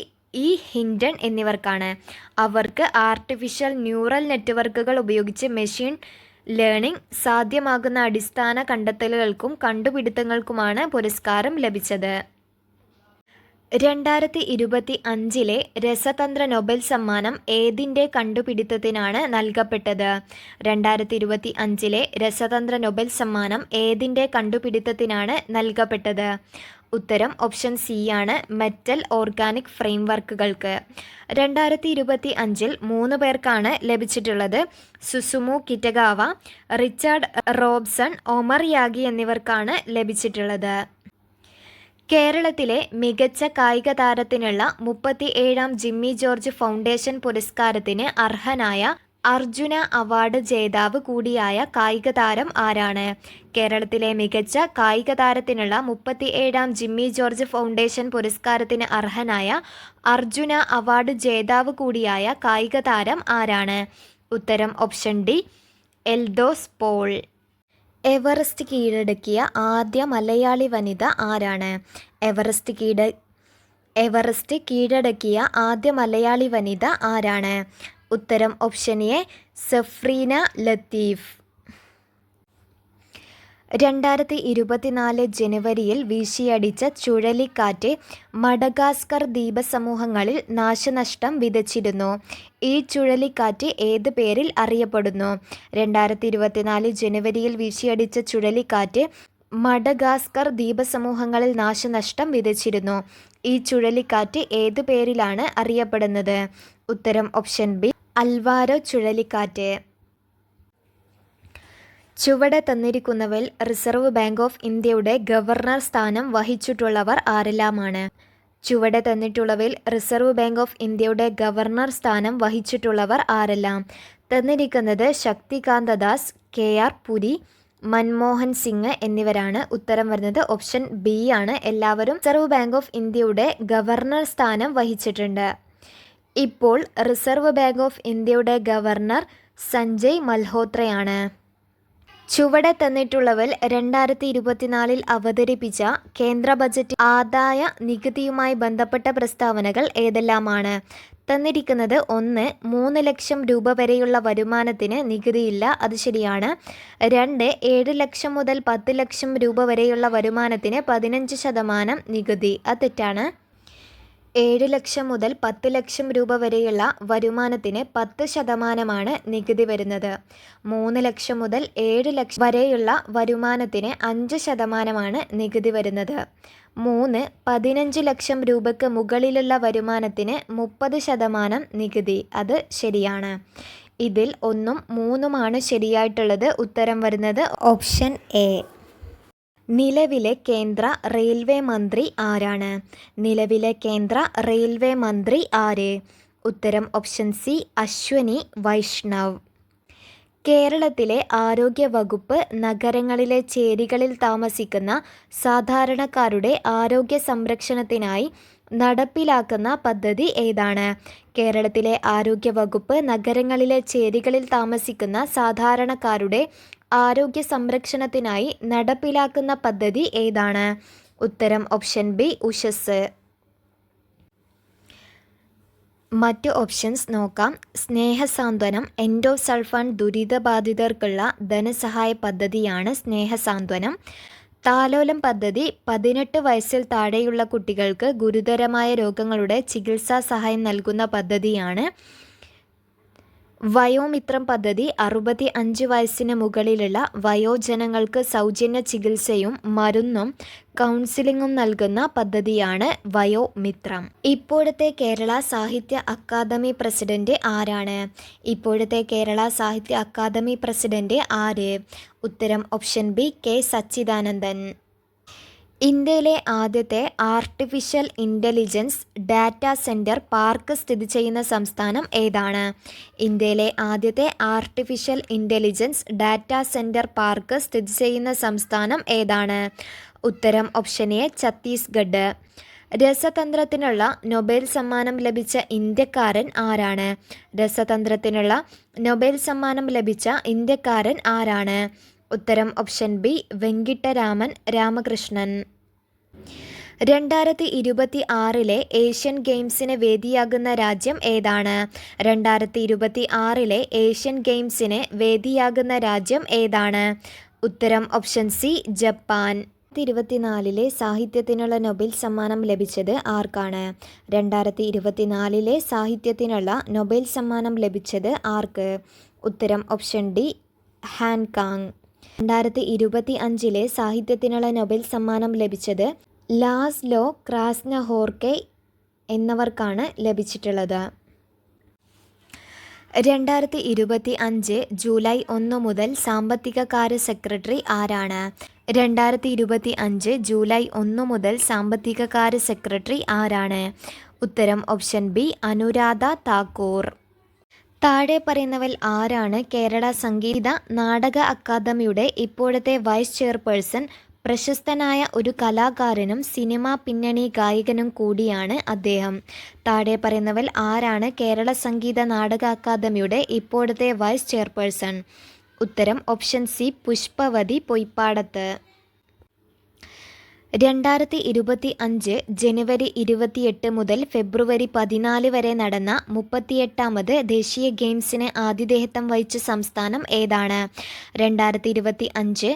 E Hinton എന്നിവർക്കാണ്. അവർക്ക് ആർട്ടിഫിഷ്യൽ ന്യൂറൽ നെറ്റ്വർക്കുകൾ ഉപയോഗിച്ച് മെഷീൻ ലേണിംഗ് സാധ്യമാകുന്ന അടിസ്ഥാന കണ്ടെത്തലുകൾക്കും കണ്ടുപിടുത്തങ്ങൾക്കുമാണ് പുരസ്കാരം ലഭിച്ചത്. 2025 രസതന്ത്ര നൊബേൽ സമ്മാനം ഏതിൻ്റെ കണ്ടുപിടുത്തത്തിനാണ് നൽകപ്പെട്ടത്? 2025 രസതന്ത്ര നൊബേൽ സമ്മാനം ഏതിൻ്റെ കണ്ടുപിടുത്തത്തിനാണ് നൽകപ്പെട്ടത്? ഉത്തരം ഓപ്ഷൻ സി ആണ്, മെറ്റൽ ഓർഗാനിക് ഫ്രെയിംവർക്കുകൾക്ക്. 2025 3 പേർക്കാണ് ലഭിച്ചിട്ടുള്ളത്. Susumu Kitagawa, Richard Robson, Omar Yaghi എന്നിവർക്കാണ് ലഭിച്ചിട്ടുള്ളത്. കേരളത്തിലെ മികച്ച കായിക താരത്തിനുള്ള 37ാം ജിമ്മി ജോർജ് ഫൗണ്ടേഷൻ പുരസ്കാരത്തിന് അർഹനായ അർജുന അവാർഡ് ജേതാവ് കൂടിയായ കായിക താരം ആരാണ്? കേരളത്തിലെ മികച്ച കായിക താരത്തിനുള്ള 37ാം ജിമ്മി ജോർജ് ഫൗണ്ടേഷൻ പുരസ്കാരത്തിന് അർഹനായ അർജുന അവാർഡ് ജേതാവ് കൂടിയായ കായിക താരം ആരാണ്? ഉത്തരം option D, Eldhose Paul. Everest കീഴടക്കിയ ആദ്യ മലയാളി വനിത ആരാണ്? എവറസ്റ്റ് കീഴടക്കിയ ആദ്യ മലയാളി വനിത ആരാണ്? ഉത്തരം ഓപ്ഷൻ എ, സഫ്രീന ലത്തീഫ്. 2024 ജനുവരിയിൽ വീശിയടിച്ച ചുഴലിക്കാറ്റ് മഡഗാസ്കർ ദ്വീപസമൂഹങ്ങളിൽ നാശനഷ്ടം വിതച്ചിരുന്നു. ഈ ചുഴലിക്കാറ്റ് ഏത് പേരിൽ അറിയപ്പെടുന്നു? 2024 ജനുവരിയിൽ വീശിയടിച്ച ചുഴലിക്കാറ്റ് മഡഗാസ്കർ ദ്വീപസമൂഹങ്ങളിൽ നാശനഷ്ടം വിതച്ചിരുന്നു. ഈ ചുഴലിക്കാറ്റ് ഏതു പേരിലാണ് അറിയപ്പെടുന്നത്? ഉത്തരം ഓപ്ഷൻ ബി, അൽവാരോ ചുഴലിക്കാറ്റ്. ചുവടെ തന്നിരിക്കുന്നവയിൽ റിസർവ് ബാങ്ക് ഓഫ് ഇന്ത്യയുടെ ഗവർണർ സ്ഥാനം വഹിച്ചിട്ടുള്ളവർ ആരെല്ലാമാണ്? ചുവടെ തന്നിട്ടുള്ളവയിൽ റിസർവ് ബാങ്ക് ഓഫ് ഇന്ത്യയുടെ ഗവർണർ സ്ഥാനം വഹിച്ചിട്ടുള്ളവർ ആരെല്ലാം? തന്നിരിക്കുന്നത് ശക്തികാന്ത ദാസ്, KR പുരി, മൻമോഹൻ സിംഗ് എന്നിവരാണ്. ഉത്തരം വരുന്നത് ഓപ്ഷൻ ബി ആണ്. എല്ലാവരും റിസർവ് ബാങ്ക് ഓഫ് ഇന്ത്യയുടെ ഗവർണർ സ്ഥാനം വഹിച്ചിട്ടുണ്ട്. ഇപ്പോൾ റിസർവ് ബാങ്ക് ഓഫ് ഇന്ത്യയുടെ ഗവർണർ സഞ്ജയ് മൽഹോത്രയാണ്. ചുവടെ തന്നിട്ടുള്ളവയിൽ 2024 അവതരിപ്പിച്ച കേന്ദ്ര ബജറ്റ് ആദായ നികുതിയുമായി ബന്ധപ്പെട്ട പ്രസ്താവനകൾ ഏതെല്ലാമാണ്? തന്നിരിക്കുന്നത് 1. 3 ലക്ഷം രൂപ വരെയുള്ള വരുമാനത്തിന് നികുതിയില്ല, അത് ശരിയാണ്. 2. 7 ലക്ഷം മുതൽ 10 ലക്ഷം രൂപ വരെയുള്ള വരുമാനത്തിന് 15% നികുതി, അത് തെറ്റാണ്. 7 ലക്ഷം മുതൽ 10 ലക്ഷം രൂപ വരെയുള്ള വരുമാനത്തിന് 10% നികുതി വരുന്നത്. 3 ലക്ഷം മുതൽ 7 ലക്ഷം വരെയുള്ള വരുമാനത്തിന് 5% നികുതി വരുന്നത്. 3. 15 ലക്ഷം രൂപയ്ക്ക് മുകളിലുള്ള വരുമാനത്തിന് 30% നികുതി, അത് ശരിയാണ്. ഇതിൽ 1ഉം 3ഉമാണ് ശരിയായിട്ടുള്ളത്. ഉത്തരം വരുന്നത് ഓപ്ഷൻ എ. നിലവിലെ കേന്ദ്ര റെയിൽവേ മന്ത്രി ആരാണ്? നിലവിലെ കേന്ദ്ര റെയിൽവേ മന്ത്രി ആര്? ഉത്തരം ഓപ്ഷൻ സി, അശ്വനി വൈഷ്ണവ്. കേരളത്തിലെ ആരോഗ്യ വകുപ്പ് നഗരങ്ങളിലെ ചേരികളിൽ താമസിക്കുന്ന സാധാരണക്കാരുടെ ആരോഗ്യ സംരക്ഷണത്തിനായി നടപ്പിലാക്കുന്ന പദ്ധതി ഏതാണ്? കേരളത്തിലെ ആരോഗ്യ വകുപ്പ് നഗരങ്ങളിലെ ചേരികളിൽ താമസിക്കുന്ന സാധാരണക്കാരുടെ ആരോഗ്യ സംരക്ഷണത്തിനായി നടപ്പിലാക്കുന്ന പദ്ധതി ഏതാണ്? ഉത്തരം ഓപ്ഷൻ ബി, ഉഷസ്. മറ്റ് ഓപ്ഷൻസ് നോക്കാം. സ്നേഹസാന്ത്വനം എൻഡോസൾഫാൻ ദുരിതബാധിതർക്കുള്ള ധനസഹായ പദ്ധതിയാണ് സ്നേഹസാന്ത്വനം. താലോലം പദ്ധതി 18 വയസ്സിൽ താഴെയുള്ള കുട്ടികൾക്ക് ഗുരുതരമായ രോഗങ്ങളുടെ ചികിത്സാ സഹായം നൽകുന്ന പദ്ധതിയാണ്. വയോമിത്രം പദ്ധതി 65 വയസ്സിന് മുകളിലുള്ള വയോജനങ്ങൾക്ക് സൗജന്യ ചികിത്സയും മരുന്നും കൗൺസിലിങ്ങും നൽകുന്ന പദ്ധതിയാണ് വയോമിത്രം. ഇപ്പോഴത്തെ കേരള സാഹിത്യ അക്കാദമി പ്രസിഡന്റ് ആരാണ്? ഇപ്പോഴത്തെ കേരള സാഹിത്യ അക്കാദമി പ്രസിഡന്റ് ആര്? ഉത്തരം ഓപ്ഷൻ ബി, കെ സച്ചിദാനന്ദൻ. ഇന്ത്യയിലെ ആദ്യത്തെ artificial intelligence data centre park സ്ഥിതി ചെയ്യുന്ന സംസ്ഥാനം ഏതാണ്? ഇന്ത്യയിലെ ആദ്യത്തെ artificial intelligence data centre park സ്ഥിതി ചെയ്യുന്ന സംസ്ഥാനം ഏതാണ്? ഉത്തരം ഓപ്ഷൻ എ, ഛത്തീസ്ഗഡ്. രസതന്ത്രത്തിനുള്ള നൊബേൽ സമ്മാനം ലഭിച്ച ഇന്ത്യക്കാരൻ ആരാണ്? രസതന്ത്രത്തിനുള്ള നൊബേൽ സമ്മാനം ലഭിച്ച ഇന്ത്യക്കാരൻ ആരാണ്? ഉത്തരം option B, Venkatraman Ramakrishnan. 2026 Asian ഗെയിംസിന് വേദിയാകുന്ന രാജ്യം ഏതാണ്? 2026 ഏഷ്യൻ ഗെയിംസിന് വേദിയാകുന്ന രാജ്യം ഏതാണ്? ഉത്തരം ഓപ്ഷൻ സി, ജപ്പാൻ. 2024 സാഹിത്യത്തിനുള്ള നൊബേൽ സമ്മാനം ലഭിച്ചത് ആർക്കാണ്? 2024 സാഹിത്യത്തിനുള്ള നൊബേൽ സമ്മാനം ലഭിച്ചത് ആർക്ക്? ഉത്തരം ഓപ്ഷൻ ഡി, ഹാൻകാങ്. 2025 സാഹിത്യത്തിനുള്ള നൊബേൽ സമ്മാനം ലഭിച്ചത് ലാസ്ലോ ക്രാസ്നഹോർക്കെ എന്നിവർക്കാണ് ലഭിച്ചിട്ടുള്ളത്. 2025 ജൂലൈ 1 മുതൽ സാമ്പത്തിക കാര്യ സെക്രട്ടറി ആരാണ്? 2025 ജൂലൈ 1 മുതൽ സാമ്പത്തിക കാര്യ സെക്രട്ടറി ആരാണ്? ഉത്തരം ഓപ്ഷൻ ബി അനുരാധ താക്കൂർ. താഴെ പറയുന്നവൽ ആരാണ് കേരള സംഗീത നാടക അക്കാദമിയുടെ ഇപ്പോഴത്തെ വൈസ് ചെയർപേഴ്സൺ? പ്രശസ്തനായ ഒരു കലാകാരനും സിനിമാ പിന്നണി ഗായകനും കൂടിയാണ് അദ്ദേഹം. താഴെ പറയുന്നവൽ ആരാണ് കേരള സംഗീത നാടക അക്കാദമിയുടെ ഇപ്പോഴത്തെ വൈസ് ചെയർപേഴ്സൺ? ഉത്തരം ഓപ്ഷൻ സി പുഷ്പവതി പൊയ്പ്പാടത്ത്. 2025 ജനുവരി 28 മുതൽ ഫെബ്രുവരി 14 വരെ നടന്ന 38ാമത് ദേശീയ ഗെയിംസിന് ആതിഥേയത്വം വഹിച്ച സംസ്ഥാനം ഏതാണ്? 2025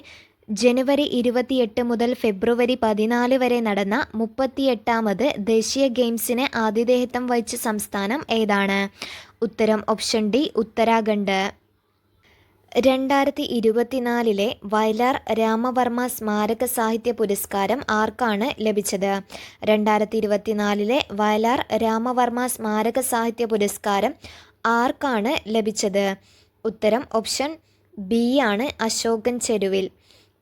ജനുവരി 28 മുതൽ ഫെബ്രുവരി 14 വരെ നടന്ന 38ാമത് ദേശീയ ഗെയിംസിന് ആതിഥേയത്വം വഹിച്ച സംസ്ഥാനം ഏതാണ്? ഉത്തരം ഓപ്ഷൻ ഡി ഉത്തരാഖണ്ഡ്. 2024 വയലാർ രാമവർമ്മ സ്മാരക സാഹിത്യ പുരസ്കാരം ആർക്കാണ് ലഭിച്ചത്? 2024 വയലാർ രാമവർമ്മ സ്മാരക സാഹിത്യ പുരസ്കാരം ആർക്കാണ് ലഭിച്ചത്? ഉത്തരം ഓപ്ഷൻ ബി ആണ് അശോകൻ ചെരുവിൽ.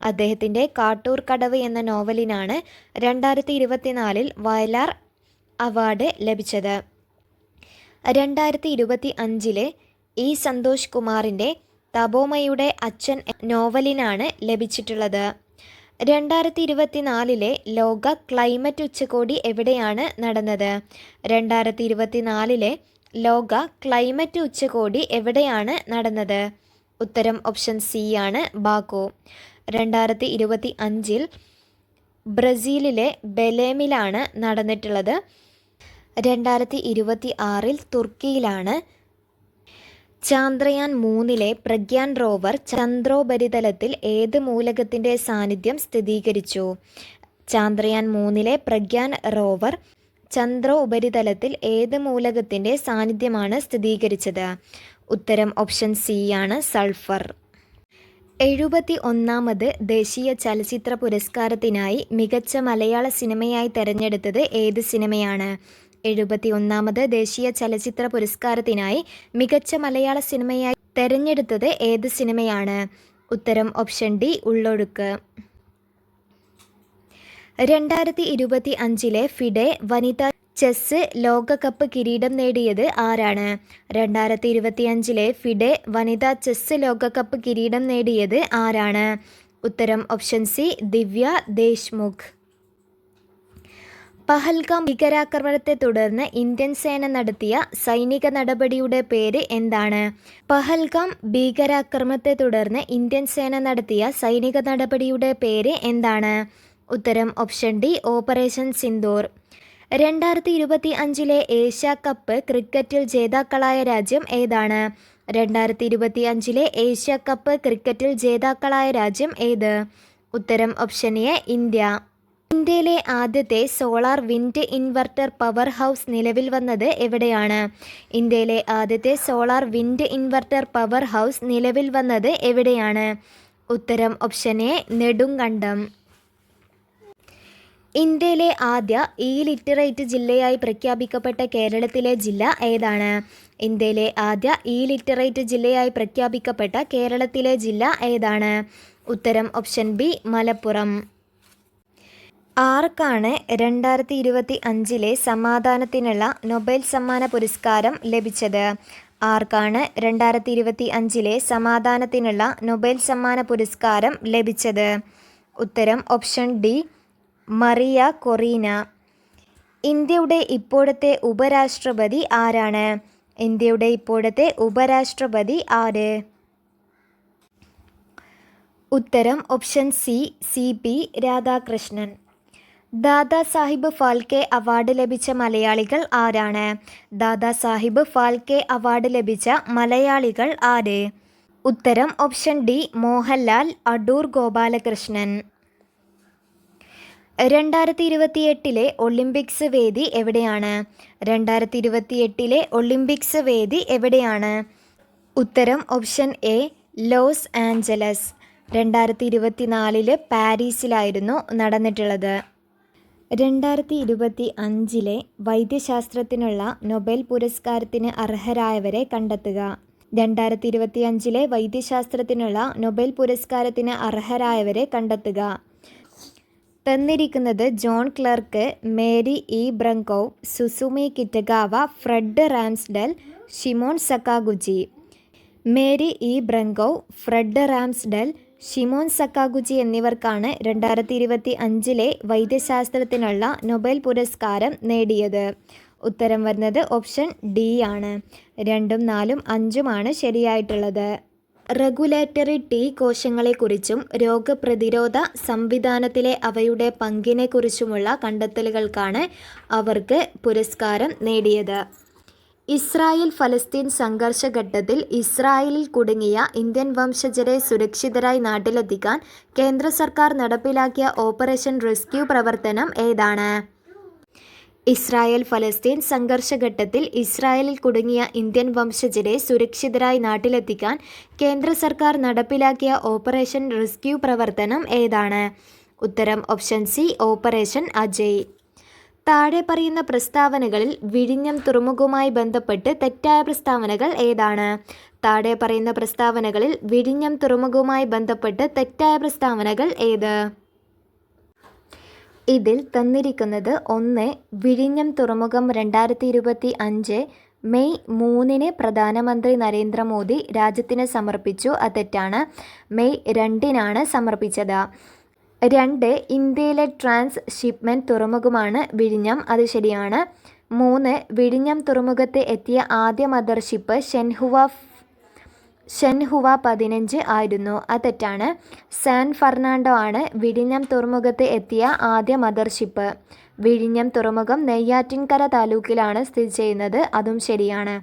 അദ്ദേഹത്തിൻ്റെ കാട്ടൂർ കടവ് എന്ന നോവലിനാണ് 2024 വയലാർ അവാർഡ് ലഭിച്ചത്. 2025 ഇ സന്തോഷ് കുമാറിൻ്റെ തപോമയുടെ അച്ഛൻ നോവലിനാണ് ലഭിച്ചിട്ടുള്ളത്. 2024 ലോക ക്ലൈമറ്റ് ഉച്ചകോടി എവിടെയാണ് നടന്നത്? 2024 ലോക ക്ലൈമറ്റ് ഉച്ചകോടി എവിടെയാണ് നടന്നത്? ഉത്തരം ഓപ്ഷൻ സി ആണ് ബാക്കു. 2025 ബ്രസീലിലെ ബെലേമിലാണ് നടന്നിട്ടുള്ളത്. 2026 തുർക്കിയിലാണ്. ചാന്ദ്രയാൻ 3 പ്രഗ്യാൻ റോവർ ചന്ദ്രോപരിതലത്തിൽ ഏത് മൂലകത്തിൻ്റെ സാന്നിധ്യം സ്ഥിരീകരിച്ചു? ചാന്ദ്രയാൻ 3 പ്രഗ്യാൻ റോവർ ചന്ദ്രോപരിതലത്തിൽ ഏത് മൂലകത്തിൻ്റെ സാന്നിധ്യമാണ് സ്ഥിരീകരിച്ചത്? ഉത്തരം ഓപ്ഷൻ സി ആണ് സൾഫർ. 71ാമത് ദേശീയ ചലച്ചിത്ര പുരസ്കാരത്തിനായി മികച്ച മലയാള സിനിമയായി തെരഞ്ഞെടുത്തത് ഏത് സിനിമയാണ്? 71ാമത് ദേശീയ ചലച്ചിത്ര പുരസ്കാരത്തിനായി മികച്ച മലയാള സിനിമയായി തെരഞ്ഞെടുത്തത് ഏത് സിനിമയാണ്? ഉത്തരം ഓപ്ഷൻ ഡി ഉള്ളൊഴുക്ക്. 2025 ഫിഡെ വനിതാ ചെസ് ലോകകപ്പ് കിരീടം നേടിയത് ആരാണ്? 2025 ഫിഡെ വനിതാ ചെസ് ലോകകപ്പ് കിരീടം നേടിയത് ആരാണ്? ഉത്തരം ഓപ്ഷൻ സി ദിവ്യ ദേശ്മുഖ്. പഹൽഗാം ഭീകരാക്രമണത്തെ തുടർന്ന് ഇന്ത്യൻ സേന നടത്തിയ സൈനിക നടപടിയുടെ പേര് എന്താണ്? പഹൽഗാം ഭീകരാക്രമണത്തെ തുടർന്ന് ഇന്ത്യൻ സേന നടത്തിയ സൈനിക നടപടിയുടെ പേര് എന്താണ്? ഉത്തരം option D operation Sindoor. 2025 Asia cup ക്രിക്കറ്റിൽ ജേതാക്കളായ രാജ്യം ഏതാണ്? 2025 ഏഷ്യ കപ്പ് ക്രിക്കറ്റിൽ ജേതാക്കളായ രാജ്യം ഏത്? ഉത്തരം ഓപ്ഷൻ എ ഇന്ത്യ. ഇന്ത്യയിലെ ആദ്യത്തെ solar wind inverter power house നിലവിൽ വന്നത് എവിടെയാണ്? ഇന്ത്യയിലെ ആദ്യത്തെ solar wind inverter power house നിലവിൽ വന്നത് എവിടെയാണ്? ഉത്തരം ഓപ്ഷൻ എ നെടുങ്കണ്ടം. ഇന്ത്യയിലെ ആദ്യ ഇ-ലിറ്ററേറ്റ് ജില്ലയായി പ്രഖ്യാപിക്കപ്പെട്ട കേരളത്തിലെ ജില്ല ഏതാണ്? ഇന്ത്യയിലെ ആദ്യ ഇ-ലിറ്ററേറ്റ് ജില്ലയായി പ്രഖ്യാപിക്കപ്പെട്ട കേരളത്തിലെ ജില്ല ഏതാണ്? ഉത്തരം ഓപ്ഷൻ ബി മലപ്പുറം. ആർക്കാണ് 2025 സമാധാനത്തിനുള്ള നൊബേൽ സമ്മാന പുരസ്കാരം ലഭിച്ചത്? ആർക്കാണ് 2025 സമാധാനത്തിനുള്ള നൊബേൽ സമ്മാന പുരസ്കാരം ലഭിച്ചത്? ഉത്തരം ഓപ്ഷൻ ഡി മറിയ കൊറീന. ഇന്ത്യയുടെ ഇപ്പോഴത്തെ ഉപരാഷ്ട്രപതി ആരാണ്? ഇന്ത്യയുടെ ഇപ്പോഴത്തെ ഉപരാഷ്ട്രപതി ആര്? ഉത്തരം option C CP Radhakrishnan. Dada Sahib Phalke award ലഭിച്ച മലയാളികൾ ആരാണ്? ദാദാ സാഹിബ് ഫാൽക്കെ അവാർഡ് ലഭിച്ച മലയാളികൾ ആര്? ഉത്തരം option D Mohanlal Adoor Gopalakrishnan. 2028 Olympics വേദി എവിടെയാണ്? 2028 ഒളിമ്പിക്സ് വേദി എവിടെയാണ്? ഉത്തരം ഓപ്ഷൻ എ ലോസ് ആഞ്ചലസ്. 2024 പാരീസിലായിരുന്നു നടന്നിട്ടുള്ളത്. 2025 വൈദ്യശാസ്ത്രത്തിനുള്ള നൊബേൽ പുരസ്കാരത്തിന് അർഹരായവരെ കണ്ടെത്തുക. 2025 വൈദ്യശാസ്ത്രത്തിനുള്ള നൊബേൽ പുരസ്കാരത്തിന് അർഹരായവരെ കണ്ടെത്തുക. തന്നിരിക്കുന്നത് John Clarke, Mary E Brunkow, Susumu Kitagawa, Fred Ramsdell, Shimon Sakaguchi. Mary E Brunkow, Fred Ramsdell, Shimon Sakaguchi എന്നിവർക്കാണ് 2025 വൈദ്യശാസ്ത്രത്തിനുള്ള നൊബേൽ പുരസ്കാരം നേടിയത്. ഉത്തരം വരുന്നത് ഓപ്ഷൻ ഡി ആണ്. 2ഉം 4ഉം 5ഉമാണ് ശരിയായിട്ടുള്ളത്. റെഗുലേറ്ററി ടി കോശങ്ങളെക്കുറിച്ചും രോഗപ്രതിരോധ സംവിധാനത്തിലെ അവയുടെ പങ്കിനെക്കുറിച്ചുമുള്ള കണ്ടെത്തലുകൾക്കാണ് അവർക്ക് പുരസ്കാരം നേടിയത്. ഇസ്രായേൽ ഫലസ്തീൻ സംഘർഷഘട്ടത്തിൽ ഇസ്രായേലിൽ കുടുങ്ങിയ ഇന്ത്യൻ വംശജരെ സുരക്ഷിതരായി നാട്ടിലെത്തിക്കാൻ കേന്ദ്ര സർക്കാർ നടപ്പിലാക്കിയ ഓപ്പറേഷൻ റെസ്ക്യൂ പ്രവർത്തനം ഏതാണ്? ഇസ്രായേൽ ഫലസ്തീൻ സംഘർഷഘട്ടത്തിൽ ഇസ്രായേലിൽ കുടുങ്ങിയ ഇന്ത്യൻ വംശജരെ സുരക്ഷിതരായി നാട്ടിലെത്തിക്കാൻ കേന്ദ്ര സർക്കാർ നടപ്പിലാക്കിയ ഓപ്പറേഷൻ റെസ്ക്യൂ പ്രവർത്തനം ഏതാണ്? ഉത്തരം ഓപ്ഷൻ സി, ഓപ്പറേഷൻ അജയ്. താഴെ പറയുന്ന പ്രസ്താവനകളിൽ വിഴിഞ്ഞം തുറമുഖവുമായി ബന്ധപ്പെട്ട് തെറ്റായ പ്രസ്താവനകൾ ഏതാണ്? താഴെ പറയുന്ന പ്രസ്താവനകളിൽ വിഴിഞ്ഞം തുറമുഖവുമായി ബന്ധപ്പെട്ട് തെറ്റായ പ്രസ്താവനകൾ ഏത്? ഇതിൽ തന്നിരിക്കുന്നത് 1. വിഴിഞ്ഞം തുറമുഖം 2025 മെയ് 3 പ്രധാനമന്ത്രി നരേന്ദ്രമോദി രാജ്യത്തിന് സമർപ്പിച്ചു. അത് തെറ്റാണ്. മെയ് 2 സമർപ്പിച്ചത്. 2. ഇന്ത്യയിലെ ട്രാൻസ് ഷിപ്മെൻറ്റ് തുറമുഖമാണ് വിഴിഞ്ഞം. അത് ശരിയാണ്. 3. വിഴിഞ്ഞം തുറമുഖത്ത് എത്തിയ ആദ്യ മദർഷിപ്പ് ഷെൻഹുവ 15 ആയിരുന്നു. അത് തെറ്റാണ്. സാൻ ഫെർണാണ്ടോ ആണ് വിഴിഞ്ഞം തുറമുഖത്ത് എത്തിയ ആദ്യ മദർഷിപ്പ്. വിഴിഞ്ഞം തുറമുഖം നെയ്യാറ്റിൻകര താലൂക്കിലാണ് സ്ഥിതി ചെയ്യുന്നത്. അതും ശരിയാണ്.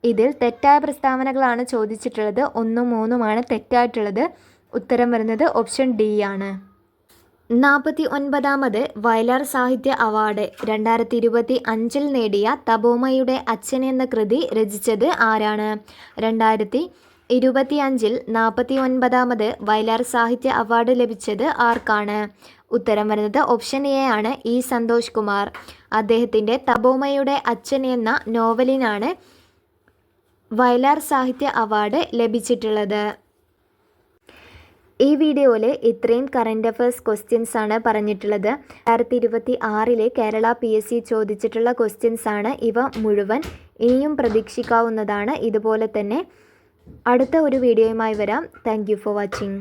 ഇതിൽ തെറ്റായ പ്രസ്താവനകളാണ് ചോദിച്ചിട്ടുള്ളത്. 1ഉം 3ഉമാണ് തെറ്റായിട്ടുള്ളത്. ഉത്തരം വരുന്നത് ഓപ്ഷൻ ഡി ആണ്. 49ാമത് വയലാർ സാഹിത്യ അവാർഡ് 2025 നേടിയ തപോമയുടെ അച്ഛൻ എന്ന കൃതി രചിച്ചത് ആരാണ്? 2025 49ാമത് വയലാർ സാഹിത്യ അവാർഡ് ലഭിച്ചത് ആർക്കാണ്? ഉത്തരം വരുന്നത് ഓപ്ഷൻ എ ആണ്, ഇ സന്തോഷ് കുമാർ. അദ്ദേഹത്തിൻ്റെ തപോമയുടെ അച്ഛൻ എന്ന നോവലിനാണ് വയലാർ സാഹിത്യ അവാർഡ് ലഭിച്ചിട്ടുള്ളത്. ഈ വീഡിയോയിൽ ഇത്രയും കറൻറ്റ് അഫയേഴ്സ് ക്വസ്റ്റ്യൻസ് ആണ് പറഞ്ഞിട്ടുള്ളത്. 2026 കേരള PSC ചോദിച്ചിട്ടുള്ള ക്വസ്റ്റ്യൻസ് ആണ് ഇവ മുഴുവൻ. ഇനിയും പ്രതീക്ഷിക്കാവുന്നതാണ്. ഇതുപോലെ തന്നെ അടുത്ത ഒരു വീഡിയോയുമായി വരാം. Thank you for watching.